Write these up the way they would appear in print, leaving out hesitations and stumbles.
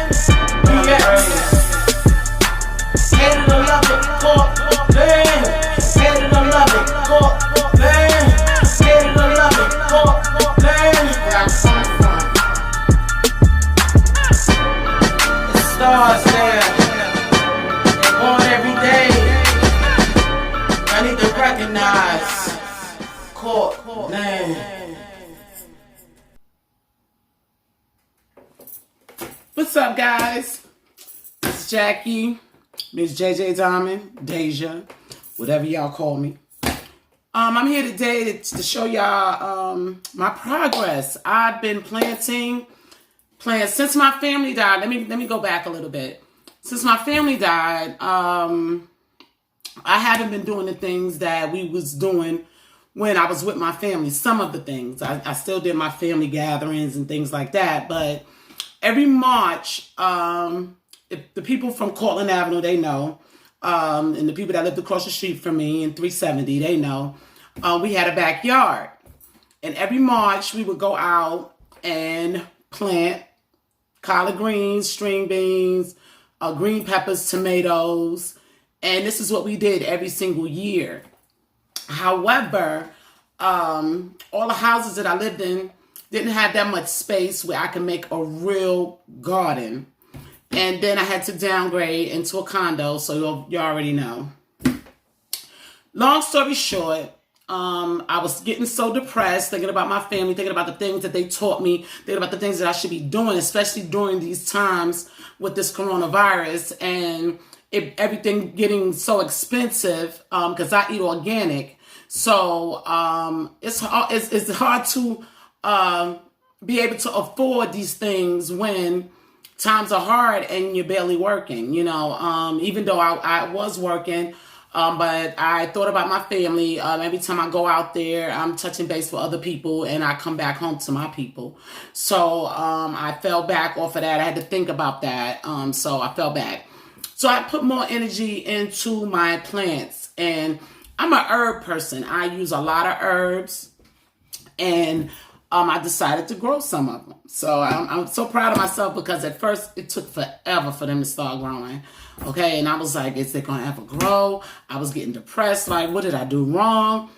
BX. Hate it or love it, Courtland. Hate it or love it, Courtland. Hate it or love it, Courtland. Where I'm coming from. The stars there. They're born every day. I need to recognize Courtland. What's up, guys? It's Jackie, Miss JJ Diamond, Deja, whatever y'all call me. I'm here today to show y'all my progress. I've been planting since my family died. Let me go back a little bit. Since my family died, I haven't been doing the things that we was doing when I was with my family. Some of the things I still did my family gatherings and things like that, but every March, if the people from Cortland Avenue, they know, and the people that lived across the street from me in 370, they know, we had a backyard. And every March, we would go out and plant collard greens, string beans, green peppers, tomatoes, and this is what we did every single year. However, all the houses that I lived in didn't have that much space where I could make a real garden. And then I had to downgrade into a condo, so you already know. Long story short, I was getting so depressed, thinking about my family, thinking about the things that they taught me, thinking about the things that I should be doing, especially during these times with this coronavirus and everything getting so expensive, because I eat organic. So it's hard to be able to afford these things when times are hard and you're barely working, even though I was working, but I thought about my family. Every time I go out there, I'm touching base with other people and I come back home to my people. So I fell back off of that. I had to think about that. So I fell back. So I put more energy into my plants, and I'm an herb person. I use a lot of herbs, and I decided to grow some of them. So I'm so proud of myself, because at first it took forever for them to start growing. Okay, and I was like, is it going to ever grow? I was getting depressed, like, what did I do wrong?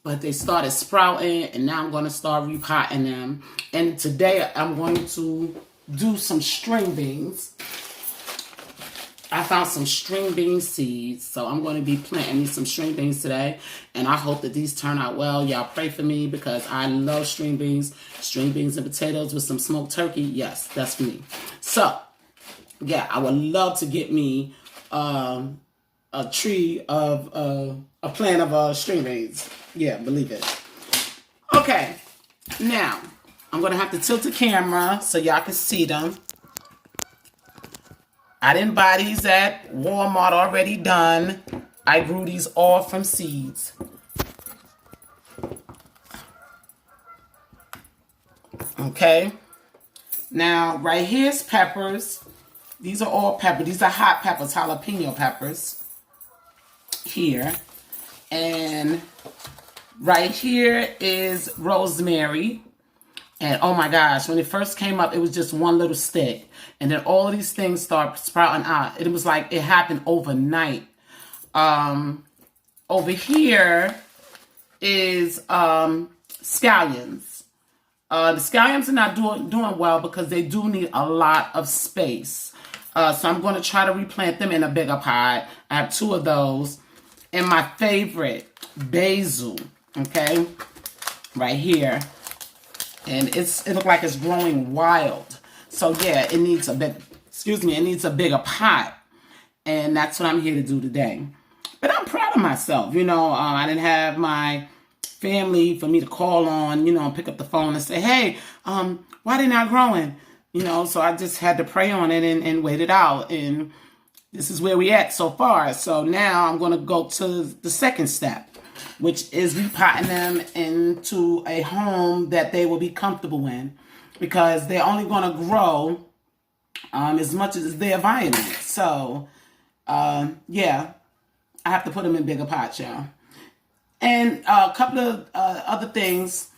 But they started sprouting, and now I'm going to start repotting them. And today I'm going to do some string beans. I found some string bean seeds, so I'm going to be planting me some string beans today, and I hope that these turn out well. Y'all pray for me, because I love string beans and potatoes with some smoked turkey. Yes, that's me. So, yeah, I would love to get me a plant of string beans. Yeah, believe it. Okay, now I'm going to have to tilt the camera so y'all can see them. I didn't buy these at Walmart already done. I grew these all from seeds. Okay. Now, right here's peppers. These are all peppers. These are hot peppers, jalapeno peppers. Here. And right here is rosemary. And oh my gosh, when it first came up, it was just one little stick. And then all of these things start sprouting out. It was like it happened overnight. Over here is scallions. The scallions are not doing well, because they do need a lot of space. So I'm going to try to replant them in a bigger pot. I have 2 of those. And my favorite, basil. Okay, right here. And it looks like it's growing wild. So yeah, it needs a bigger pot. And that's what I'm here to do today. But I'm proud of myself. I didn't have my family for me to call on, and pick up the phone and say, hey, why they not growing? So I just had to pray on it and wait it out. And this is where we at so far. So now I'm going to go to the second step, which is repotting them into a home that they will be comfortable in, because they're only going to grow as much as their environment. So, yeah, I have to put them in bigger pots, y'all. And a couple of other things.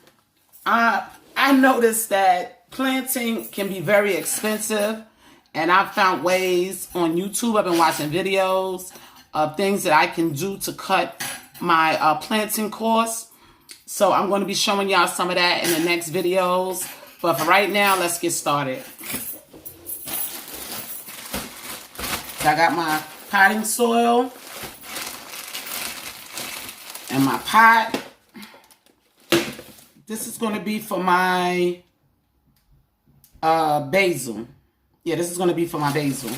I noticed that planting can be very expensive, And I've found ways on YouTube. I've been watching videos of things that I can do to cut my planting costs. So I'm going to be showing y'all some of that in the next videos. But for right now, let's get started. I got my potting soil and my pot. This is going to be for my basil. Yeah, this is going to be for my basil.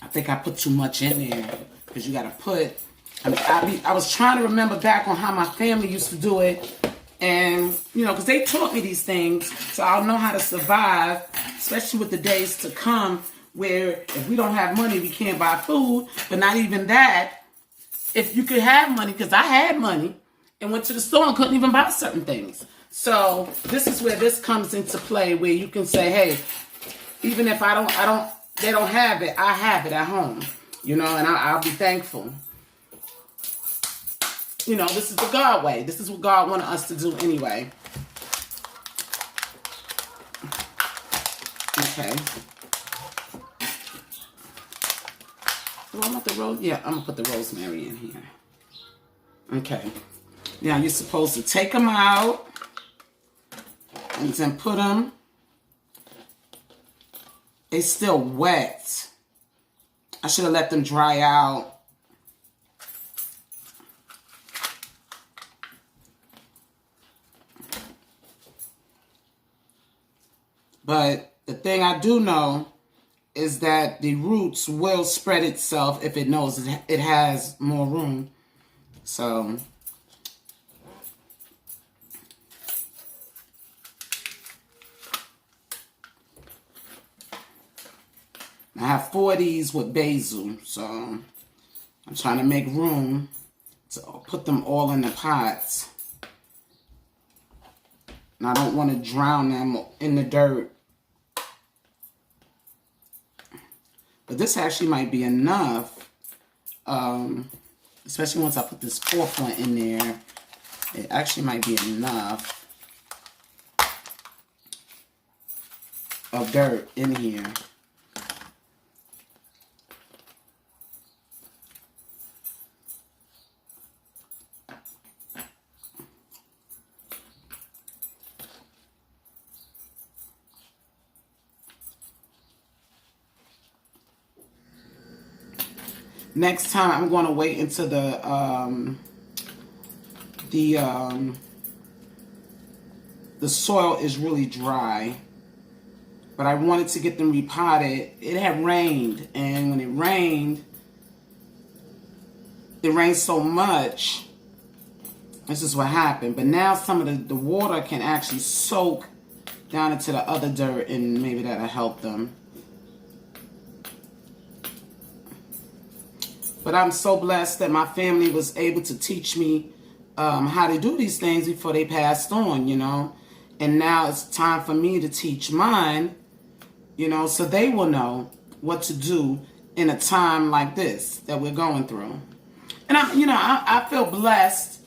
I think I put too much in there because you got to put, I was trying to remember back on how my family used to do it. And, you know, because they taught me these things, so I'll know how to survive, especially with the days to come where if we don't have money, we can't buy food. But not even that, if you could have money, because I had money and went to the store and couldn't even buy certain things. So this is where this comes into play, where you can say, hey, even if they don't have it, I have it at home, you know, and I'll be thankful. You know, this is the God way. This is what God wanted us to do anyway. Okay. Do I want the rose? Yeah, I'm going to put the rosemary in here. Okay. Now, you're supposed to take them out and then put them. They're still wet. I should have let them dry out. But the thing I do know is that the roots will spread itself if it knows it has more room. So I have 4 of these with basil. So I'm trying to make room to put them all in the pots. And I don't want to drown them in the dirt. But this actually might be enough, especially once I put this 4th one in there. It actually might be enough of dirt in here. Next time, I'm going to wait until the soil is really dry. But I wanted to get them repotted. It had rained, and when it rained so much. This is what happened. But now some of the water can actually soak down into the other dirt, and maybe that'll help them. But I'm so blessed that my family was able to teach me how to do these things before they passed on, you know. And now it's time for me to teach mine, you know, so they will know what to do in a time like this that we're going through. And, I feel blessed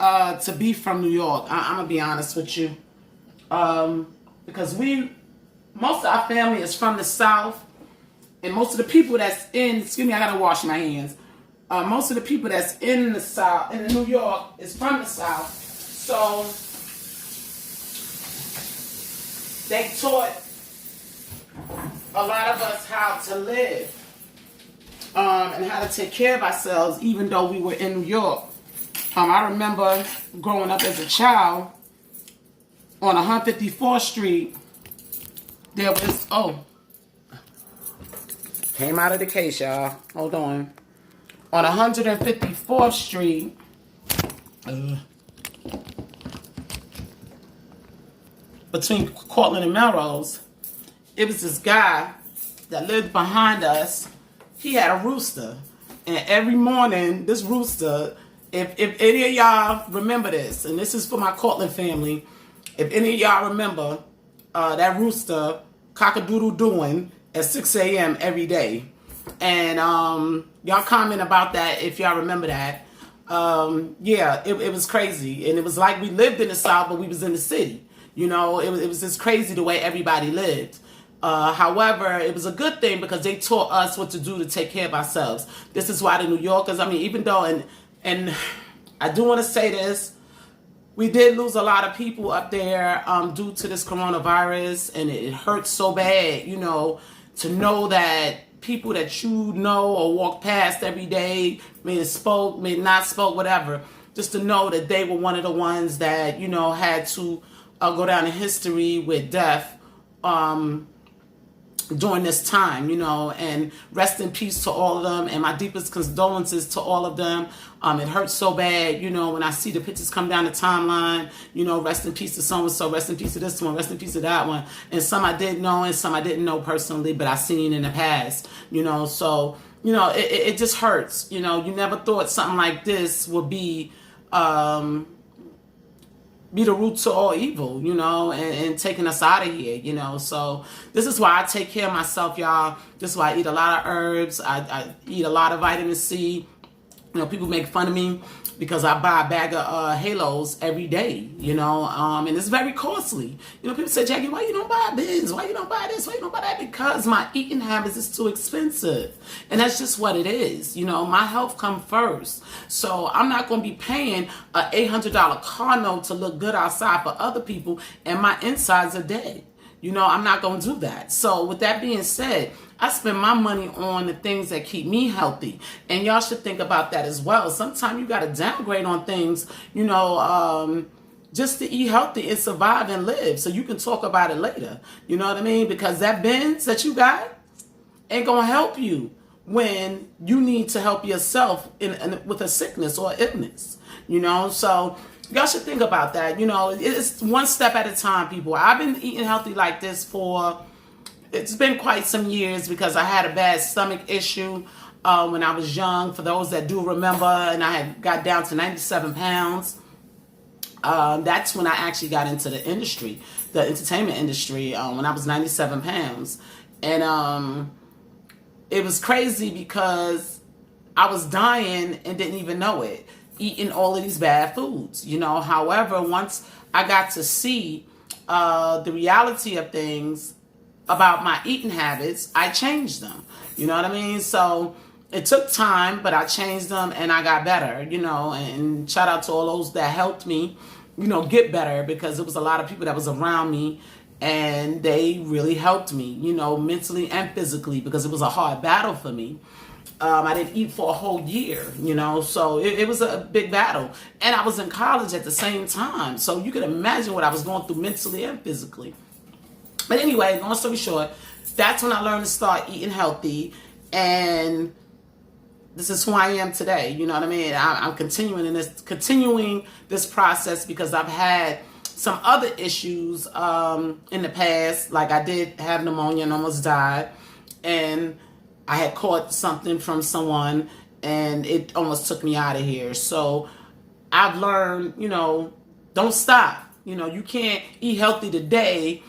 to be from New York. I'm going to be honest with you. Because most of our family is from the South. And most of the people that's I got to wash my hands. Most of the people that's in the South, in New York, is from the South. So they taught a lot of us how to live and how to take care of ourselves, even though we were in New York. I remember growing up as a child on 154th Street. There was, came out of the case, y'all. Hold on. On 154th Street, between Cortland and Melrose, it was this guy that lived behind us. He had a rooster. And every morning, this rooster, if any of y'all remember this, and this is for my Cortland family, if any of y'all remember that rooster cock-a-doodle doing at 6 a.m. every day. And y'all comment about that if y'all remember that. Yeah, it was crazy. And it was like we lived in the South, but we was in the city. You know, it was just crazy the way everybody lived. However, it was a good thing because they taught us what to do to take care of ourselves. This is why the New Yorkers, I mean, even though, and I do want to say this, we did lose a lot of people up there due to this coronavirus, and it hurts so bad, you know, to know that people that you know or walk past every day, may have spoke, may not spoke, whatever, just to know that they were one of the ones that, you know, had to go down in history with death during this time, you know, and rest in peace to all of them, and my deepest condolences to all of them. It hurts so bad, you know, when I see the pictures come down the timeline, you know, rest in peace to so-and-so, rest in peace to this one, rest in peace to that one, and some I did know and some I didn't know personally, but I seen in the past, you know, so, you know, it just hurts, you know, you never thought something like this would be the root to all evil, you know, and taking us out of here, you know. So this is why I take care of myself, y'all. This is why I eat a lot of herbs. I eat a lot of vitamin C. You know, people make fun of me because I buy a bag of Halos every day, you know, and it's very costly. You know, people say, Jackie, why you don't buy Bins? Why you don't buy this? Why you don't buy that? Because my eating habits is too expensive. And that's just what it is. You know, my health come first. So I'm not going to be paying a $800 car note to look good outside for other people and my insides are dead. You know, I'm not going to do that. So with that being said, I spend my money on the things that keep me healthy. And y'all should think about that as well. Sometimes you got to downgrade on things, you know, just to eat healthy and survive and live. So you can talk about it later. You know what I mean? Because that Benz that you got ain't going to help you when you need to help yourself with a sickness or illness. You know, so y'all should think about that. You know, it's one step at a time, people. I've been eating healthy like this for... It's been quite some years because I had a bad stomach issue when I was young, for those that do remember, and I had got down to 97 pounds. That's when I actually got into the industry, the entertainment industry, when I was 97 pounds. And it was crazy because I was dying and didn't even know it, eating all of these bad foods, you know. However, once I got to see the reality of things, about my eating habits, I changed them. You know what I mean? So it took time, but I changed them and I got better, you know, and shout out to all those that helped me, you know, get better, because it was a lot of people that was around me and they really helped me, you know, mentally and physically, because it was a hard battle for me. I didn't eat for a whole year, you know, so it was a big battle. And I was in college at the same time. So you can imagine what I was going through mentally and physically. But anyway, long story short, that's when I learned to start eating healthy, and this is who I am today. You know what I mean? I'm continuing this process because I've had some other issues in the past. Like I did have pneumonia and almost died, and I had caught something from someone, and it almost took me out of here. So I've learned, you know, don't stop. You know, you can't eat healthy today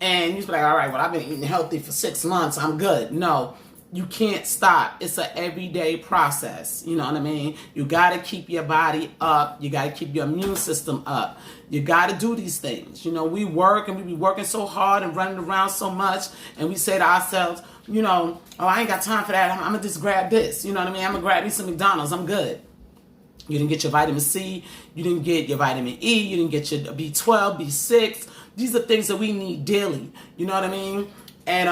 and you're like, all right, well, I've been eating healthy for 6 months, I'm good. No, you can't stop. It's an everyday process. You know what I mean? You got to keep your body up. You got to keep your immune system up. You got to do these things. You know, we work and we be working so hard and running around so much, and we say to ourselves, you know, oh, I ain't got time for that. I'm going to just grab this. You know what I mean? I'm going to grab me some McDonald's. I'm good. You didn't get your vitamin C. You didn't get your vitamin E. You didn't get your B12, B6. These are things that we need daily. You know what I mean? And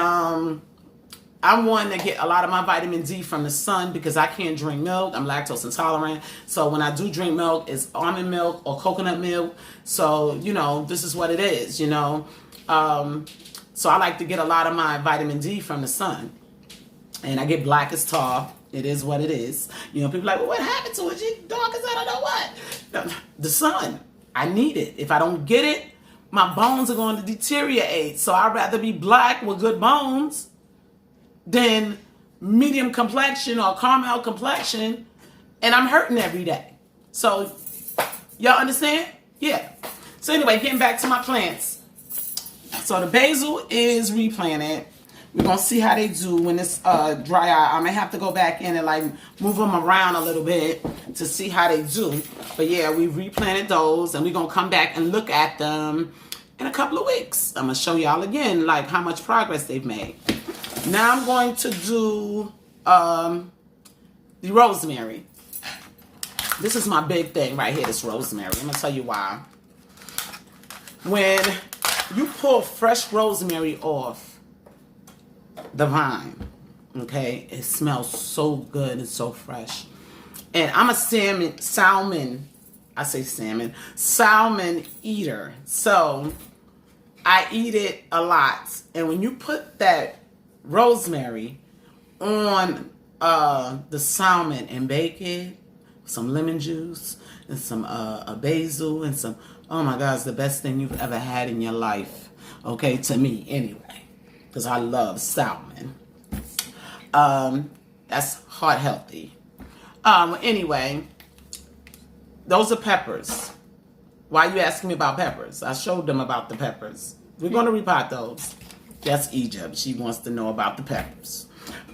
I'm one to get a lot of my vitamin D from the sun because I can't drink milk. I'm lactose intolerant. So when I do drink milk, it's almond milk or coconut milk. So, you know, this is what it is, you know. So I like to get a lot of my vitamin D from the sun. And I get black as tar. It is what it is. You know, people are like, well, what happened to it? You dark as I don't know what. The sun. I need it. If I don't get it, my bones are going to deteriorate. So I'd rather be black with good bones than medium complexion or caramel complexion, and I'm hurting every day. So y'all understand? Yeah. So anyway, getting back to my plants. So the basil is replanted. We're going to see how they do when it's dry out. I may have to go back in and like move them around a little bit to see how they do. But yeah, we replanted those and we're going to come back and look at them in a couple of weeks. I'm going to show y'all again like how much progress they've made. Now I'm going to do the rosemary. This is my big thing right here, this rosemary. I'm going to tell you why. When you pull fresh rosemary off the vine, okay, it smells so good and so fresh. And I'm a salmon eater. So I eat it a lot. And when you put that rosemary on the salmon and bake it, some lemon juice and some basil and some, oh my God, it's the best thing you've ever had in your life. Okay, to me anyway, because I love salmon. That's heart healthy. Anyway, those are peppers. Why are you asking me about peppers? I showed them about the peppers. We're going to repot those. That's Egypt. She wants to know about the peppers.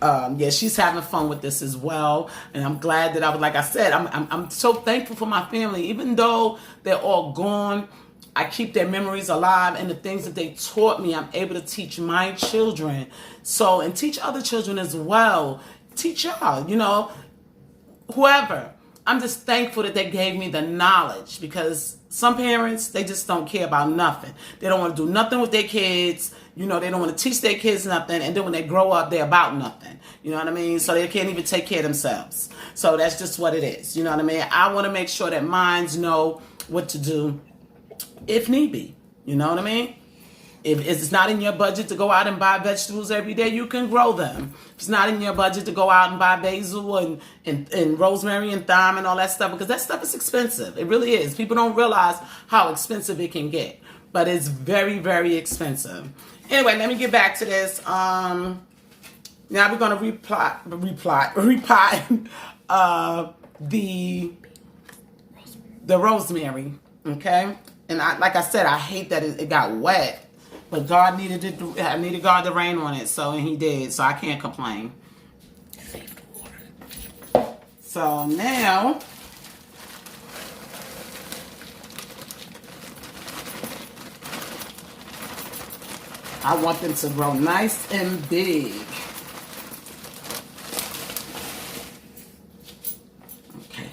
Yeah, she's having fun with this as well, and I'm glad that like I said, I'm so thankful for my family. Even though they're all gone, I keep their memories alive, and the things that they taught me, I'm able to teach my children. So, and teach other children as well. Teach y'all, you know, whoever. I'm just thankful that they gave me the knowledge, because some parents, they just don't care about nothing. They don't want to do nothing with their kids. You know, they don't want to teach their kids nothing. And then when they grow up, they're about nothing. You know what I mean? So they can't even take care of themselves. So that's just what it is. You know what I mean? I want to make sure that minds know what to do if need be. You know what I mean? If it's not in your budget to go out and buy vegetables every day, you can grow them. If it's not in your budget to go out and buy basil and rosemary and thyme and all that stuff, because that stuff is expensive. It really is. People don't realize how expensive it can get. But it's very, very expensive. Anyway, let me get back to this. Now we're going to repot the rosemary. Okay? And like I said, I hate that it got wet. But God needed it. I needed God to rain on it, and He did. So I can't complain. Save the water. So now, I want them to grow nice and big. Okay.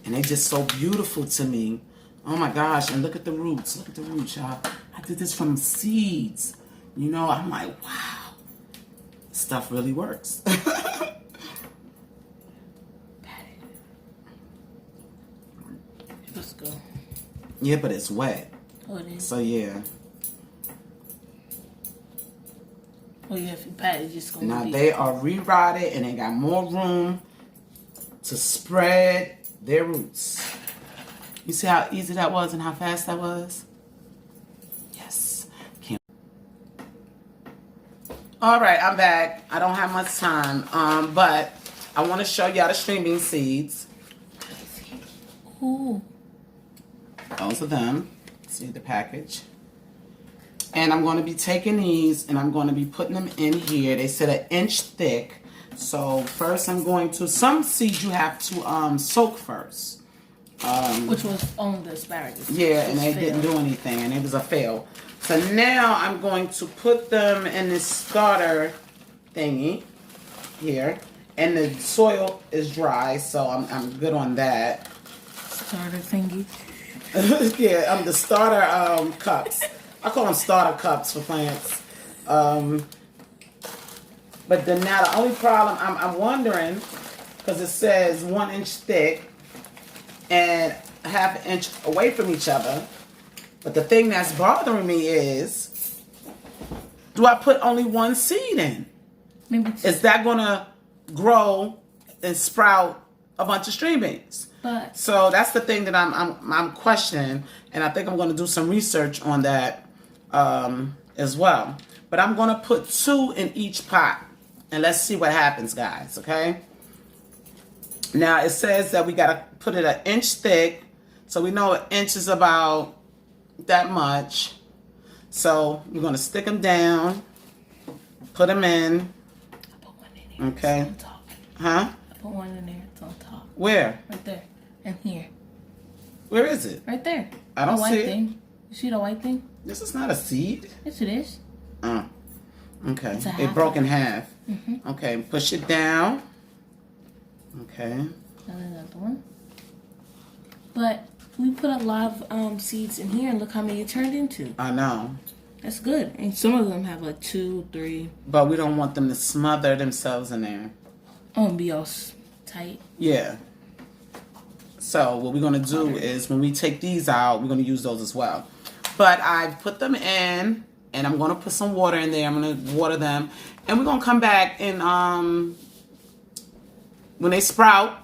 And they're just so beautiful to me. Oh my gosh, and look at the roots. Look at the roots, y'all. I did this from seeds. You know, I'm like, wow. Stuff really works. Let's go. Yeah, but it's wet. Oh, it is. So, yeah. Oh, yeah, if you pat it, just going to Now, be... they are re-rotted, and they got more room to spread their roots. You see how easy that was and how fast that was? Yes. All right, I'm back. I don't have much time, but I want to show y'all the string bean seeds. Ooh. Those are them. See the package. And I'm going to be taking these and I'm going to be putting them in here. They said 1 inch thick. So first I'm going to, some seeds you have to soak first. Which was on the asparagus. Yeah, and they didn't do anything, and it was a fail. So now I'm going to put them in this starter thingy here, and the soil is dry, so I'm good on that. Starter thingy. Yeah, the starter cups. I call them starter cups for plants. But then now the only problem, I'm wondering, because it says 1 inch thick and 1/2 inch away from each other. But the thing that's bothering me is, do I put only one seed in? Maybe two. Is that going to grow and sprout a bunch of string beans? But So that's the thing that I'm questioning, and I think I'm going to do some research on that as well. But I'm going to put 2 in each pot, and let's see what happens, guys. Okay. Now it says that we got to put it 1 inch thick, so we know 1 inch is about that much. So we're going to stick them down, put them in. I put one in there. Okay. It's on top. Huh? I put one in there. It's on top. Where? Right there. And here. Where is it? Right there. I don't the white see it. thing. You see the white thing? This is not a seed. Yes, it is. Oh. Okay. It's a It half broke in of it. half. Mm-hmm. Okay. Push it down. Okay. Another one. But we put a lot of seeds in here, and look how many it turned into. I know. That's good. And some of them have like 2, 3. But we don't want them to smother themselves in there. Oh, and be all tight. Yeah. So what we're going to do is when we take these out, we're going to use those as well. But I've put them in, and I'm going to put some water in there. I'm going to water them. And we're going to come back and when they sprout,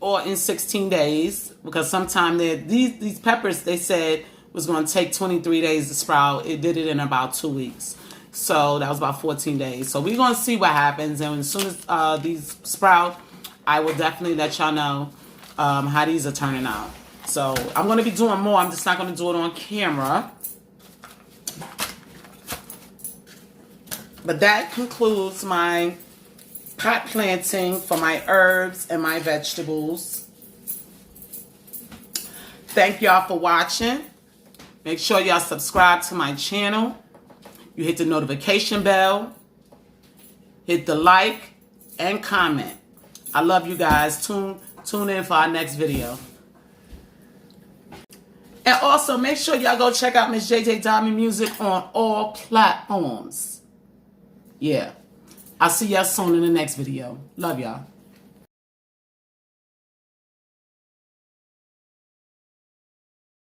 or in 16 days, because sometime these peppers, they said, was going to take 23 days to sprout. It did it in about 2 weeks. So that was about 14 days. So we're going to see what happens. And as soon as these sprout, I will definitely let y'all know how these are turning out. So I'm going to be doing more. I'm just not going to do it on camera. But that concludes my pot planting for my herbs and my vegetables. Thank y'all for watching. Make sure y'all subscribe to my channel. You hit the notification bell. Hit the like and comment. I love you guys. Tune in for our next video. And also make sure y'all go check out Miss JJ Diamond Music on all platforms. Yeah. I'll see y'all soon in the next video. Love y'all.